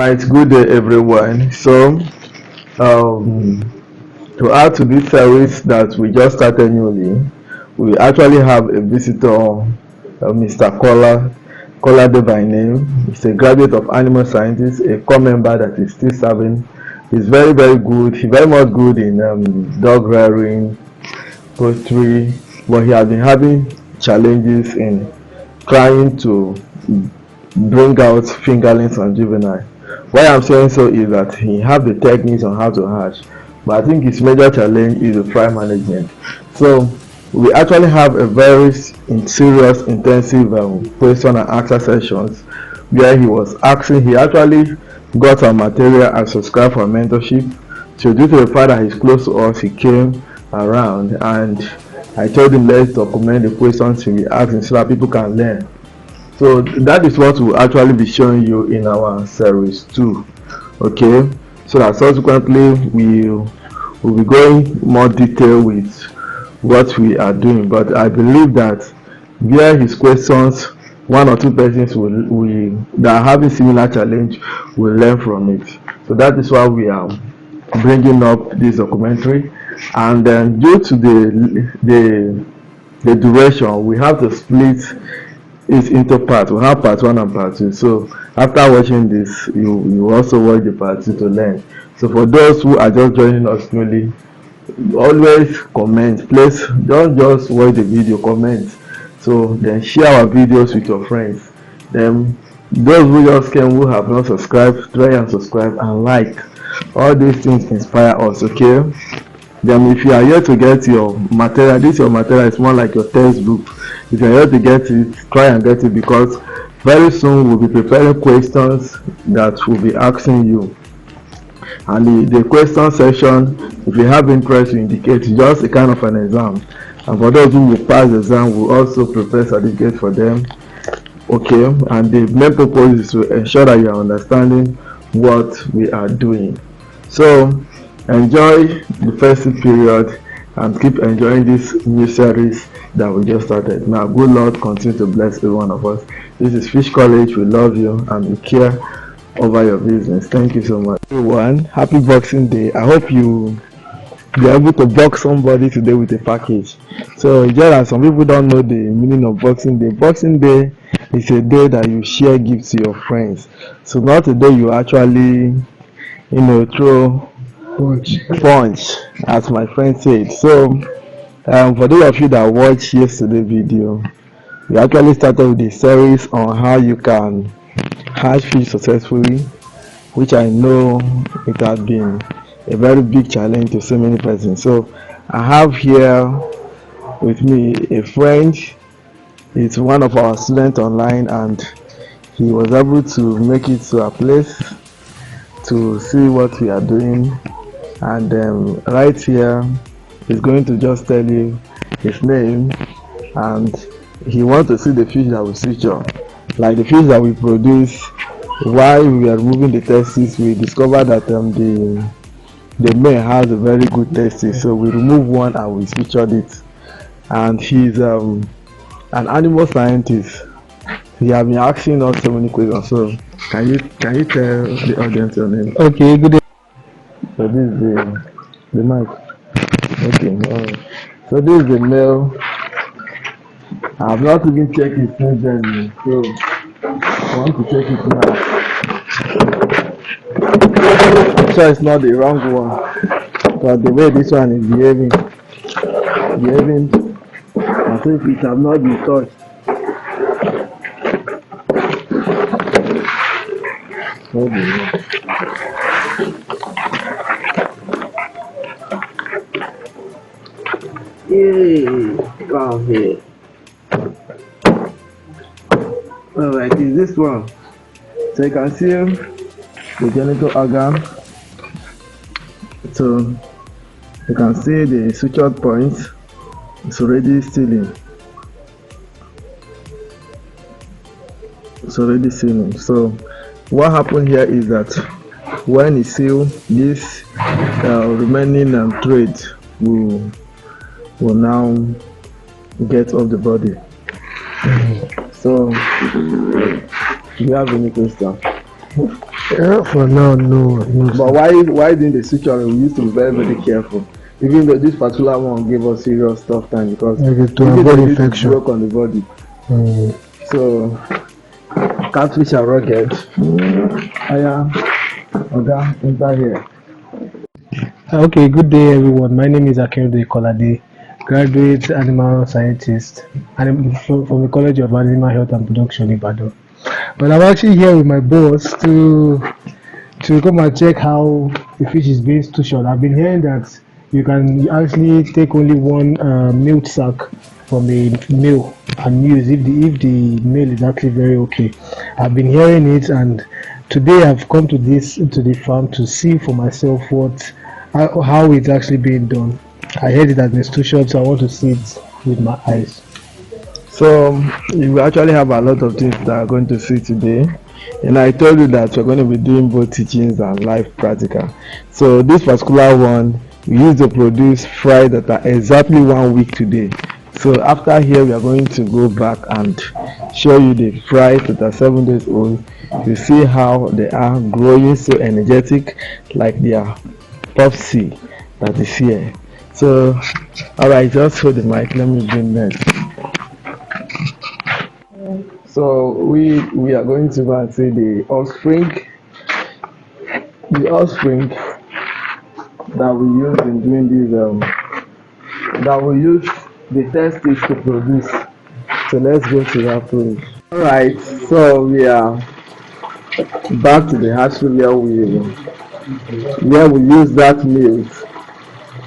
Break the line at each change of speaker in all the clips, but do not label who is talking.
Right, good day everyone. Um, to add to this series that we just started newly, we actually have a visitor, Mr. Kolade by name. He's a graduate of animal sciences, a core member that is still serving. He's very good. He's very much good in dog rearing, poultry, but he has been having challenges in trying to bring out fingerlings and juvenile. Why I'm saying so is that he have the techniques on how to hatch, but I think his major challenge is the fry management. So we actually have a very serious, intensive question and answer sessions where he was asking. He actually got our material and subscribed for mentorship. So due to the fact that he's close to us, he came around and I told him let's document the questions he will asking so that people can learn. So that is what we'll actually be showing you in our series 2. Okay, so that subsequently will be going more detail with what we are doing, but I believe that via his questions one or two persons that are having similar challenge will learn from it. So that is why we are bringing up this documentary, and then due to the duration we have to split it into parts. We have part 1 and part 2. So after watching this, you also watch the part 2 to learn. So for those who are just joining us newly, always comment. Please don't just watch the video, comment. So then share our videos with your friends. Then those who just came who have not subscribed, try and subscribe and like. All these things inspire us. Okay. Then if you are here to get your material, your material is more like your textbook. If you are here to get it, try and get it, because very soon we'll be preparing questions that will be asking you. And the question section, if you have interest, you indicate just a kind of an exam. And for those who will pass the exam, we'll also prepare certificate for them. Okay, and the main purpose is to ensure that you are understanding what we are doing. So enjoy the festive period and keep enjoying this new series that we just started. Now good Lord continue to bless every one of us. This is Fish College. We love you and we care over your business. Thank you so much everyone. Happy Boxing Day. I hope you be able to box somebody today with a package. So just as some people don't know the meaning of Boxing Day, Boxing Day is a day that you share gifts to your friends. So not a day you actually throw punch, as my friend said. So for those of you that watched yesterday's video, we actually started with a series on how you can hatch fish successfully, which I know it has been a very big challenge to so many persons. So I have here with me a friend. It's one of our students online, and he was able to make it to our place to see what we are doing. And right here he's going to just tell you his name, and he wants to see the fish that we feature, like the fish that we produce. While we are removing the testes, we discovered that the male has a very good testes, so we removed one and we featured it. And he's an animal scientist. He has been asking us so many questions. So can you tell the audience your name?
Okay, good day.
So this is the mic. Okay. So this is the male. I have not even checked it since then, so I want to check it now. So it's not the wrong one, but the way this one is behaving as if it have not been touched. Yay! Come here. Alright, is this one? So you can see the genital organ. So you can see the sutured points. It's already sealing. So what happened here is that when it's sealed, this remaining thread will now get off the body. So do you have any question?
Yeah, for now, no.
But why didn't they switch on? We used to be very very careful. Even though this particular one gave us serious tough time because
Maybe to
even
avoid
the lid
infection.
broke on the body.
Mm.
So catfish are rugged. Aya, Oga, enter here.
Okay, good day, everyone. My name is Kolade, graduate animal scientist from the College of Animal Health and Production in Ibadan. But I'm actually here with my boss to come and check how the fish is being stored. I've been hearing that you can actually take only one milk sack from a male and use if the male is actually very okay. I've been hearing it, and today I've come to the farm to see for myself how it's actually being done. I heard it has been stored, so I want to see it with my eyes.
So you will actually have a lot of things that are going to see today. And I told you that we're going to be doing both teachings and live practical. So this particular one, we used to produce fry that are exactly 1 week today. So after here, we are going to go back and show you the fries that are 7 days old. You see how they are growing so energetic, like they are Popsy that is here. So, alright, just hold the mic. Let me bring next. So we are going to go and see the offspring that we use in doing this that we use the test tubes to produce. So let's go to that place. Alright, so we are back to the hatchery where we use that milk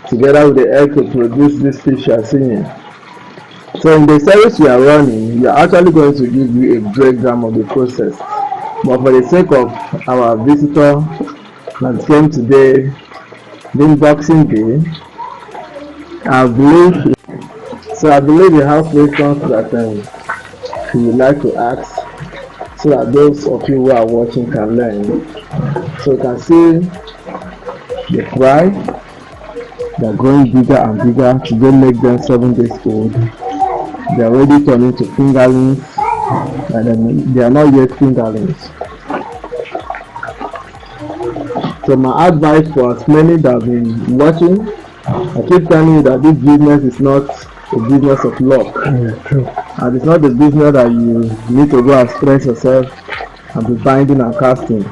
together with the egg to produce this fish you are seeing. So in the series we are running, we are actually going to give you a breakdown of the process. But for the sake of our visitor that came today, being Boxing Day, I believe you have questions that you would like to ask so that those of you who are watching can learn. So you can see the fry, they are growing bigger and bigger. Today make them 7 days old. They are already turning to fingerlings, and then they are not yet fingerlings. So my advice for as many that have been watching, I keep telling you that this business is not a business of luck.
True.
And it's not a business that you need to go and stress yourself and be binding and casting.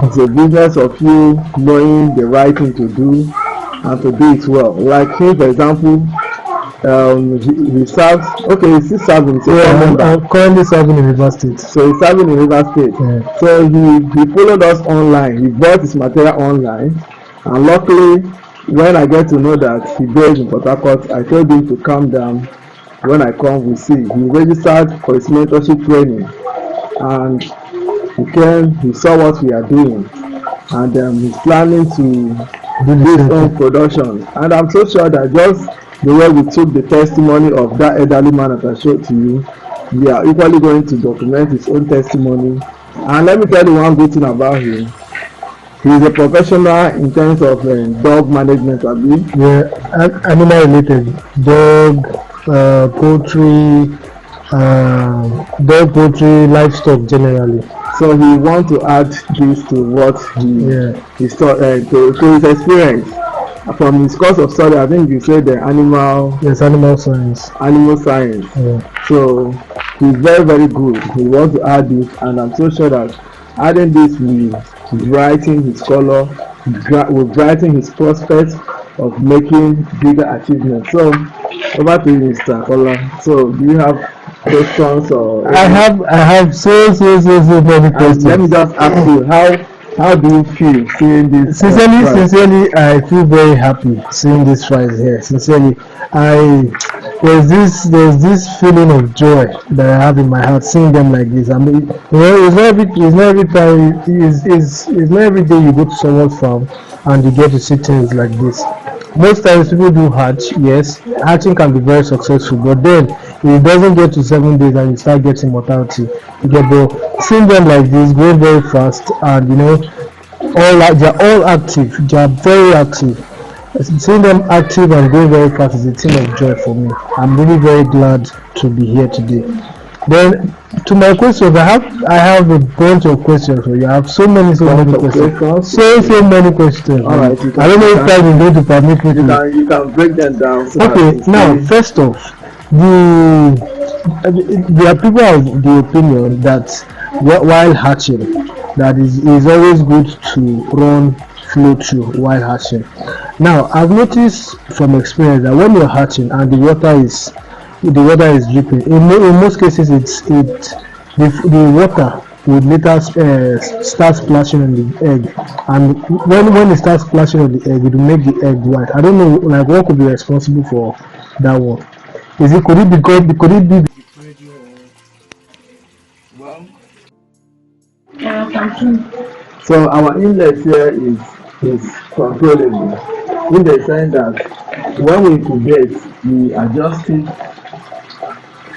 It's a business of you knowing the right thing to do and to do it well. Like him, for example, he serves. Okay, he's still serving.
Yeah, I'm currently serving in River State.
So he's serving in River State.
Yeah.
So he followed us online. He bought his material online, and luckily, when I get to know that he goes in Port Harcourt, I told him to calm down. When I come, we see. He registered for his mentorship training, and he came. He saw what we are doing, and he's planning to do his own production. And I'm so sure that just the way we took the testimony of that elderly man that I showed to you, we are equally going to document his own testimony. And let me tell you one good thing about him. He is a professional in terms of dog management, I believe.
Yeah, animal related, poultry, livestock generally.
So he want to add this to what he to his experience from his course of study. I think you said the animal.
Yes, animal science.
Animal science.
Yeah.
So he's very very good. He wants to add this, and I'm so sure that adding this will brighten his color, will brighten his prospects of making bigger achievements. So over to you, Mr. Kola. So do you have questions or?
I have so many questions.
Let me just ask you, how do you feel seeing this?
Sincerely, I feel very happy seeing this fries here. Sincerely, there's this feeling of joy that I have in my heart seeing them like this. I mean, it's not every time, it's not every day you go to someone's farm and you get to see things like this. Most times people do hatch, yes, hatching can be very successful, but then it doesn't get to 7 days and you start getting mortality. You get seeing them like this going very fast, and they're all active, they're very active. Seeing them active and going very fast is a thing of joy for me. I'm really very glad to be here today. Then to my questions, I have a bunch of questions for you. I have so many questions. So many questions.
All right,
I don't know if time is going to permit me to.
you can break them down. So
Okay, now first off, there are people of the opinion that while hatching, that is always good to run flow through while hatching. Now I've noticed from experience that when you're hatching and the water is dripping, in most cases the water would later start splashing on the egg, and when it starts splashing on the egg, it will make the egg white. I don't know, like, what could be responsible for that one. Could it be
well, so our inlet here is controllable. In the sense that when we incubate, we adjust it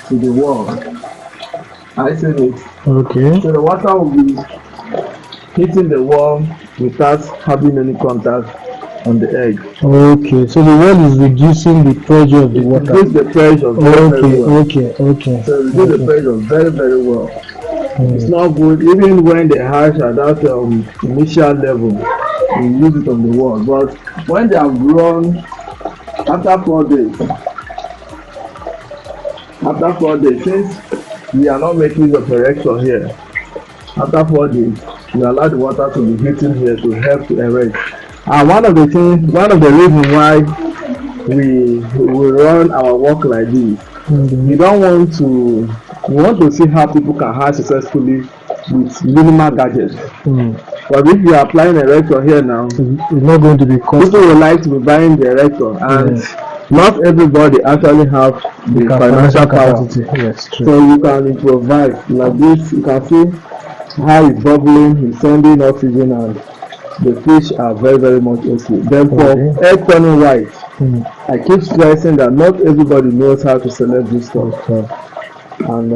to the wall. I said it.
okay?
So the water will be hitting the wall without having any contact on the egg.
Okay, so the wall is reducing the pressure of the water.
Reduce the pressure very well.
Okay.
So reduce the pressure very well. It's not good even when they hatch at that initial level. We use it on the wall, but when they have grown after 4 days, since we are not making the correction here, after 4 days, we allow the water to be hitting here to help to erect. And one of the reasons why we run our work like this, we want to see how people can hatch successfully with minimal gadgets. But if you are applying a erector here now,
It's not going to be cost.
people would like to be buying the erector, and not everybody actually have the financial power.
capacity. Yes, true.
So you can improvise like this. You can see how it's bubbling, it's sending oxygen, and the fish are very much okay. Then for egg turning white, I keep stressing that not everybody knows how to select this stuff, and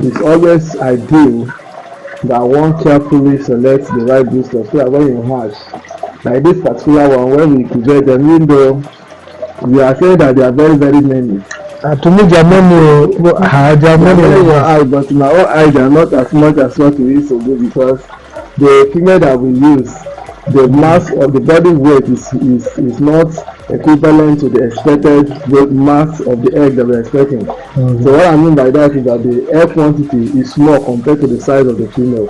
it's always ideal that one carefully selects the right booster so that when you hatch, like this particular one, when we incubate them, even though we are saying that there are very many.
To me, they are many.
But in our own eye, they are not as much as what we used to do, because the female that we use, the mass of the body weight is not equivalent to the expected mass of the egg that we're expecting. So what I mean by that is that the egg quantity is small compared to the size of the female.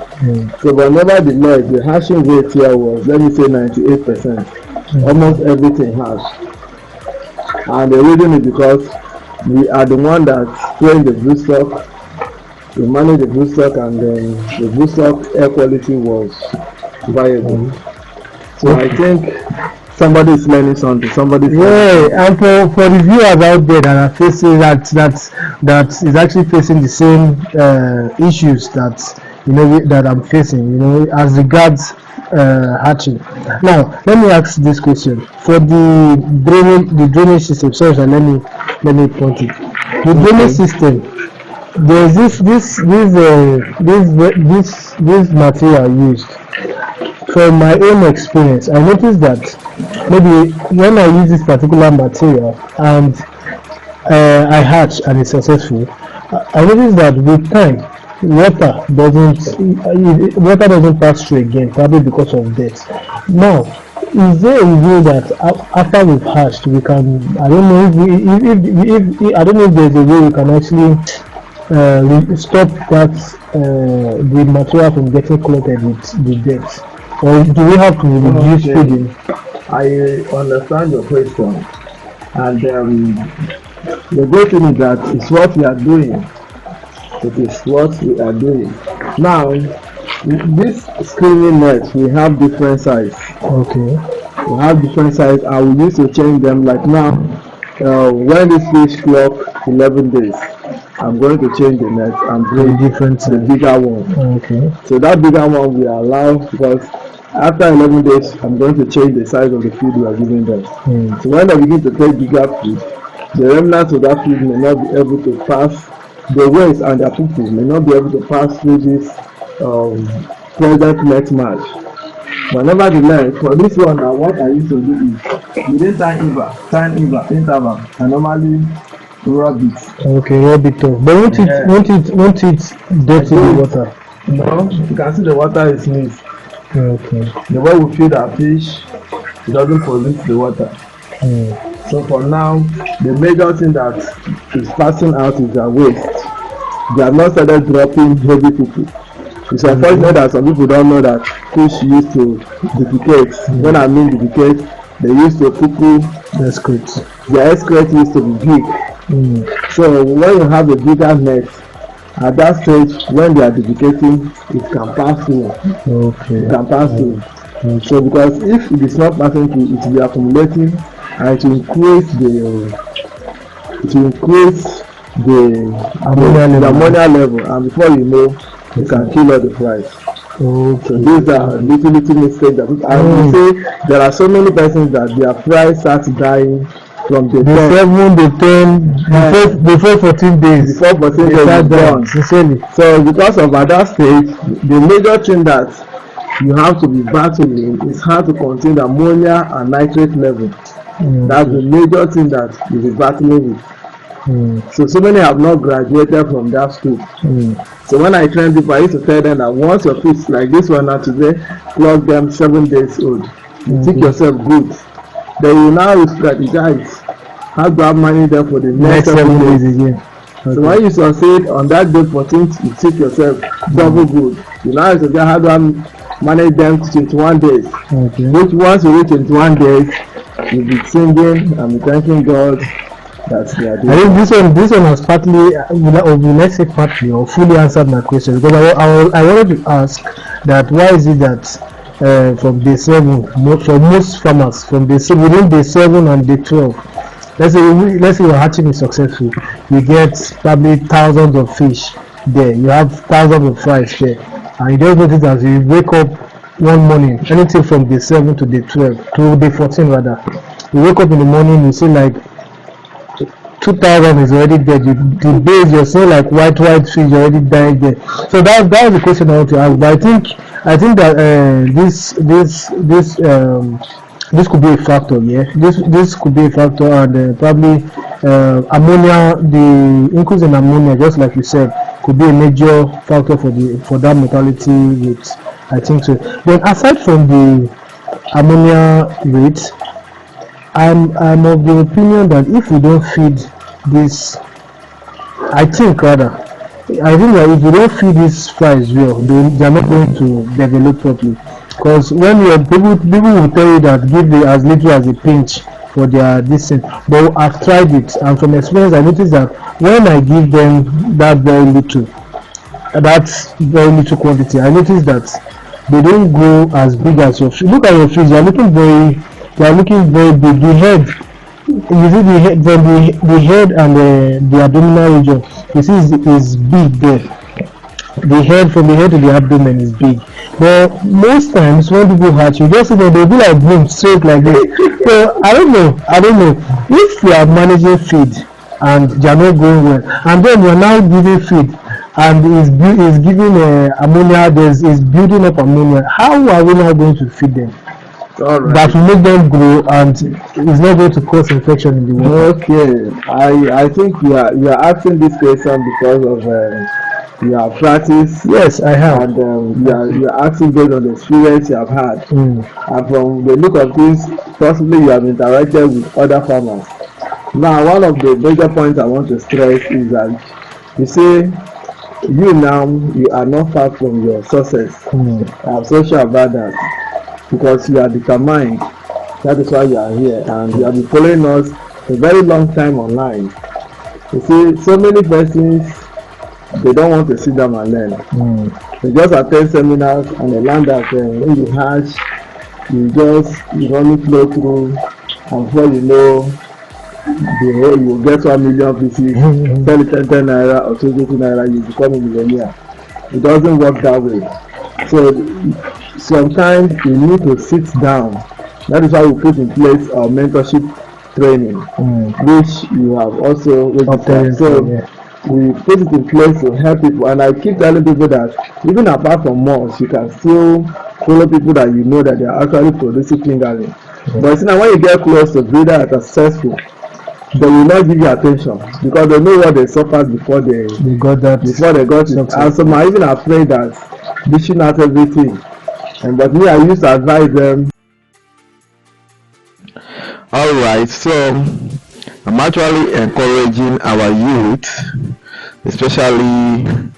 So but nevertheless, the hatching rate here was, let me say, 98%. Almost everything hatched. And the reason is because we are the one that train the broodstock, we manage the broodstock, and then the broodstock air quality was viable. So I think somebody is learning something.
And for the viewers out there that are facing that is actually facing the same issues that I'm facing, as regards hatching. Now let me ask this question: for the drainage system. Sorry, sir, let me point it. The drainage system. There's this material used. From my own experience, I noticed that maybe when I use this particular material and I hatch and it's successful, I noticed that with time, water doesn't pass through again, probably because of death. Now, is there a way that after we've hatched, we can? I don't know if I don't know if there's a way we can actually stop the material from getting clotted with the death. Or do we have to reduce feeding?
I understand your question, and the good thing is that it's what we are doing. It is what we are doing. Now, this screening net, we have different size.
Okay.
We have different size, and we need to change them. Like now, when this fish clock 11 days, I'm going to change the net and bring the bigger one.
Okay.
So that bigger one we allow, because after 11 days, I'm going to change the size of the feed we are giving them. So when they begin to take bigger feed, the remnants of that feed may not be able to pass, the waste and their pupils may not be able to pass through this present net match. But nevertheless, for this one, what I used to do is within time interval, I normally rub it.
Okay, rub it off. But
Yeah.
won't it dirty the water?
No, you can see the water is neat.
Okay.
The way we feed our fish, it doesn't pollute the water. So for now, the major thing that is passing out is their waste. They have not started dropping heavy poo. It's unfortunate that some people don't know that fish used to defecate. When I mean defecate, they used to poo.
That's good.
Their excrete used to be big. So when you have a bigger net, at that stage when they are defecating, it can pass through.
Okay.
It can pass through. So because if it is not passing through, it will be accumulating and it will increase the ammonia level, and before you know, you can kill all the flies.
Okay.
So these are little mistakes that I will say there are so many persons that their flies start dying from the
7, the 10, before 14 days.
Before 14 days is gone.
Sincerely.
So because of at that stage, the major thing that you have to be battling is how to contain the ammonia and nitrate level. That's the major thing that you will be battling with. So many have not graduated from that school. So when I train people, I used to tell them that once your fish like this one now today, plug them 7 days old. You take yourself good. Then you now strategize how to manage them for the next 7 days again. So when you succeed on that day 14th, you take yourself double good. You now suggest how do I manage them to 21 days. Which once you reach 21 days, you'll be singing and be thanking God. That's the idea.
I think this one has partly, let's say partly or fully answered my question, because I wanted to ask that why is it that from day 7, for most farmers, from within day 7 and day 12, let's say your hatching is successful, you get probably thousands of fish there, you have thousands of fries there, and you just notice as you wake up one morning, anything from day 7 to day 12 to day 14 rather, you wake up in the morning, you see like 2,000 is already there. The base you're seeing like white fish already died there. So that was the question I want to ask. But I think that this could be a factor. Yeah, this could be a factor, and probably ammonia, the increase in ammonia, just like you said, could be a major factor for that mortality rate. I think so. Then aside from the ammonia rate, I'm of the opinion that if we don't feed this, I think that if we don't feed these flies well, they're not going to develop properly. Because when people will tell you that give as little as a pinch for their distance, but I've tried it, and from experience I noticed that when I give them that very little quantity, I noticed that they don't grow as big as your fish. Look at your fish; they are looking very big. The head, you see the head and the abdominal region, you see is big there. From the head to the abdomen is big. But most times when people hatch, you just see them, they'll be like boom, straight like this. So I don't know if you are managing feed and they are not going well, and then you're now giving feed and is giving ammonia, is building up ammonia. How are we now going to feed them?
Right.
That will make them grow and it's not going to cause infection in the water.
Okay, I think you are asking this question because of you have practiced.
Yes, I have.
And you are asking based on the experience you have had. And from the look of things, possibly you have interacted with other farmers. Now, one of the major points I want to stress is that you say you are not far from your success. I'm so sure about that. Because you are determined, that is why you are here, and you have been following us a very long time online. You see, so many persons, they don't want to sit down and learn. They just attend seminars and they learn that when you hatch, you only flow through, and before you know, you will get 1 million pieces, sell it 10 naira or 20 naira, you become a millionaire. It doesn't work that way. So sometimes you need to sit down. That is why we put in place our mentorship training, which you have also registered. So we put it in place to help people, and I keep telling people that even apart from malls, you can still follow people that you know that they are actually producing fingerling. But see, now when you get close to breeders that are successful, they will not give you attention because they know what they suffered
They got that
before they got it.
success.
And some are even afraid that dishing out everything. And but me, I used to advise them. Alright, so I'm actually encouraging our youth, especially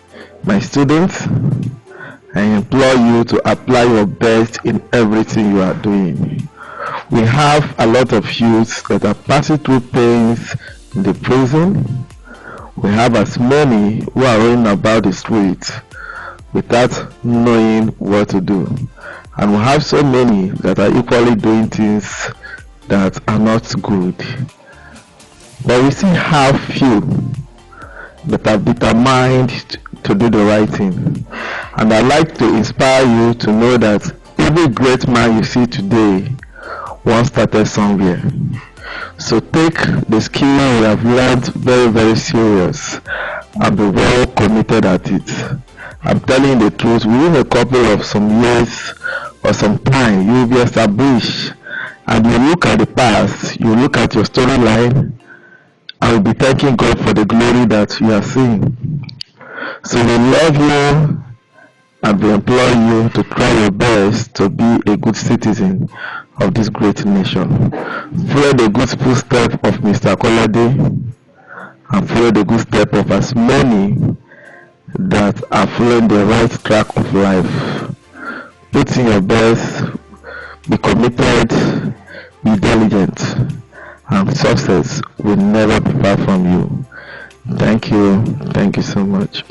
my students. I implore you to apply your best in everything you are doing. We have a lot of youths that are passing through pains in the prison. We have as many who are running about the streets without knowing what to do. And we have so many that are equally doing things that are not good. But we still have few that are determined to do the right thing. And I'd like to inspire you to know that every great man you see today once started somewhere. So take the skill you have learned very, very serious and be well committed at it. I'm telling you the truth, within a couple of some years or some time, you will be established and you look at the past, you look at your storyline, and will be thanking God for the glory that you are seeing. So we love you and we implore you to try your best to be a good citizen of this great nation. Follow the good footsteps of Mr. Kolade and follow the good steps of as many that are following the right track of life. Put in your best, be committed, be diligent, and success will never be far from you. Thank you so much.